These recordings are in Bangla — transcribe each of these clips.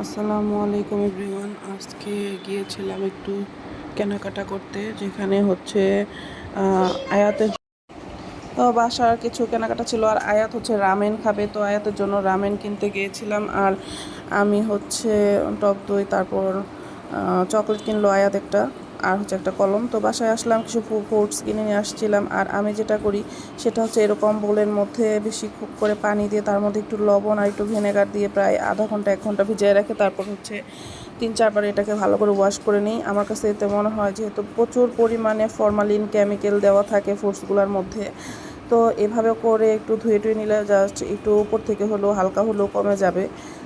আসসালামু আলাইকুম এভরিওয়ান। আজকে গিয়েছিলাম একটু কেনাকাটা করতে, যেখানে হচ্ছে আয়াতের তো বাসার কিছু কেনাকাটা ছিল। আর আয়াত হচ্ছে রামেন খাবে, তো আয়াতের জন্য রামেন কিনতে গিয়েছিলাম। আর আমি হচ্ছে টক দই, তারপর চকলেট কিনলো আয়াত একটা, আর হচ্ছে একটা কলম। তো বাসায় আসলাম, কিছু ফ্রুটস কিনে নিয়ে আসছিলাম। আর আমি যেটা করি সেটা হচ্ছে এরকম বোলের মধ্যে বেশি খুব করে পানি দিয়ে তার মধ্যে একটু লবণ আর একটু ভিনেগার দিয়ে প্রায় আধা ঘন্টা 1 ঘন্টা ভিজিয়ে রাখে। তারপর হচ্ছে 3-4 বার এটাকে ভালো করে ওয়াশ করে নিই। আমার কাছে এতে মনে হয় যেহেতু প্রচুর পরিমাণে ফরমালিন কেমিক্যাল দেওয়া থাকে ফ্রুটসগুলোর মধ্যে, তো এভাবে করে একটু ধুয়ে টুয়ে নিলে জাস্ট একটু উপর থেকে হলেও হালকা হলেও কমে যাবে।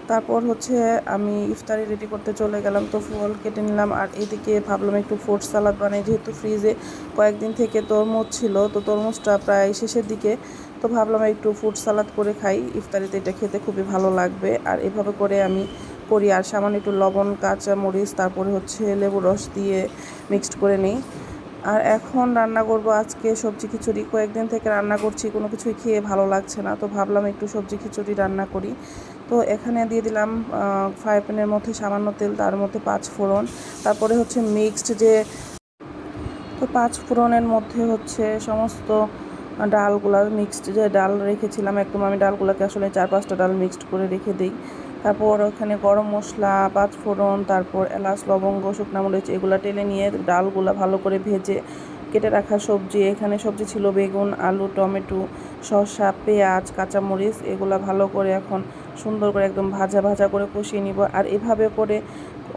তারপর হচ্ছে আমি ইফতারি রেডি করতে চলে গেলাম। তো ফল কেটে নিলাম, আর এদিকে ভাবলাম একটু ফ্রুট সালাদ বানাই, যেহেতু ফ্রিজে কয়েকদিন থেকে তরমুজ ছিল, তো তরমুজটা প্রায় শেষের দিকে। তো ভাবলাম একটু ফ্রুট সালাদ করে খাই ইফতারিতে, এটা খেতে খুবই ভালো লাগবে। আর এভাবে করে আমি করি, আর সামান্য একটু লবণ, কাঁচা মরিচ, তারপরে হচ্ছে লেবু রস দিয়ে মিক্সড করে নিই। আর এখন রান্না করব আজকে সবজি খিচুড়ি। কয়েকদিন থেকে রান্না করছি, কোনো কিছুই খেয়ে ভালো লাগছে না, তো ভাবলাম একটু সবজি খিচুড়ি রান্না করি। তো এখানে দিয়ে দিলাম ফ্রাই প্যানের মধ্যে সামান্য তেল, তার মধ্যে 5 ফোড়ন, তারপরে হচ্ছে মিক্সড যে, তো 5 ফোড়নের মধ্যে হচ্ছে সমস্ত ডালগুলা মিক্সড যে ডাল রেখেছিলাম একদম, আমি ডালগুলোকে আসলে 4-5টা ডাল মিক্সড করে রেখে দিই। তারপর ওখানে গরম মশলা, 5 ফোড়ন, তারপর এলাচ, লবঙ্গ, শুকনো মরিচ এগুলো টেলে নিয়ে ডালগুলা ভালো করে ভেজে কেটে রাখা সবজি, এখানে সবজি ছিল বেগুন, আলু, টমেটো, শসা, পেঁয়াজ, কাঁচামরিচ, এগুলো ভালো করে এখন সুন্দর করে একদম ভাজা ভাজা করে কষিয়ে নিব। আর এভাবে করে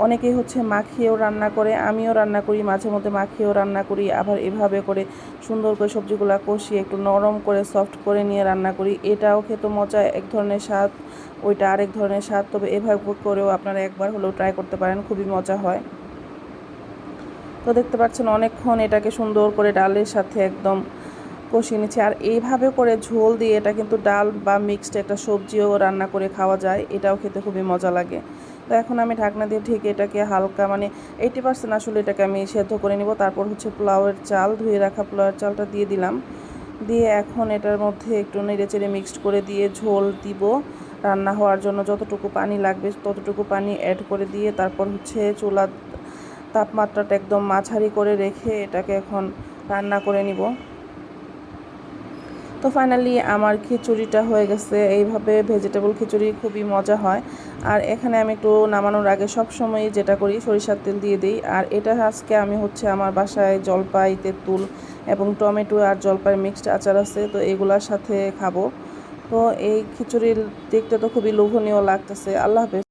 অনেকেই হচ্ছে মাখিয়েও রান্না করে, আমিও রান্না করি, মাঝে মধ্যে মাখিয়েও রান্না করি, আবার এভাবে করে সুন্দর করে সবজিগুলো কষিয়ে একটু নরম করে সফট করে নিয়ে রান্না করি। এটাও খেতে মজা, এক ধরনের স্বাদ, ওইটা আরেক ধরনের স্বাদ। তবে এভাবে করেও আপনারা একবার হলেও ট্রাই করতে পারেন, খুবই মজা হয়। তো দেখতে পাচ্ছেন অনেকক্ষণ এটাকে সুন্দর করে ডালের সাথে একদম কষিয়ে নিচ্ছি। আর এইভাবে করে ঝোল দিয়ে এটা কিন্তু ডাল বা মিক্সড একটা সবজিও রান্না করে খাওয়া যায়, এটাও খেতে খুবই মজা লাগে। তো এখন আমি ঢাকনা দিয়ে ঢেকে এটাকে হালকা 80% আসলে এটাকে আমি সেদ্ধ করে নিব। তারপর হচ্ছে পোলাওয়ের চাল, ধুয়ে রাখা পোলাওয়ের চালটা দিয়ে দিলাম। দিয়ে এখন এটার মধ্যে একটু নেড়ে চেড়ে মিক্সড করে দিয়ে ঝোল দিব। রান্না হওয়ার জন্য যতটুকু পানি লাগবে ততটুকু পানি অ্যাড করে দিয়ে তারপর হচ্ছে চুলার তাপমাত্রাটা একদম মাঝারি করে রেখে এটাকে এখন রান্না করে নিব। তো ফাইনালি আমার খিচুড়িটা হয়ে গেছে। এইভাবে ভেজিটেবল খিচুড়ি খুবই মজা হয়। আর এখানে আমি একটু নামানোর আগে সবসময় যেটা করি সরিষার তেল দিয়ে দিই। আর এটা আজকে আমি হচ্ছে আমার বাসায় জলপাই, তেঁতুল এবং টমেটো আর জলপাই মিক্সড আচার আছে, তো এগুলার সাথে খাবো। তো এই খিচুড়ির দেখতে তো খুবই লোভনীয় লাগতেছে। আল্লাহ হাফেজ।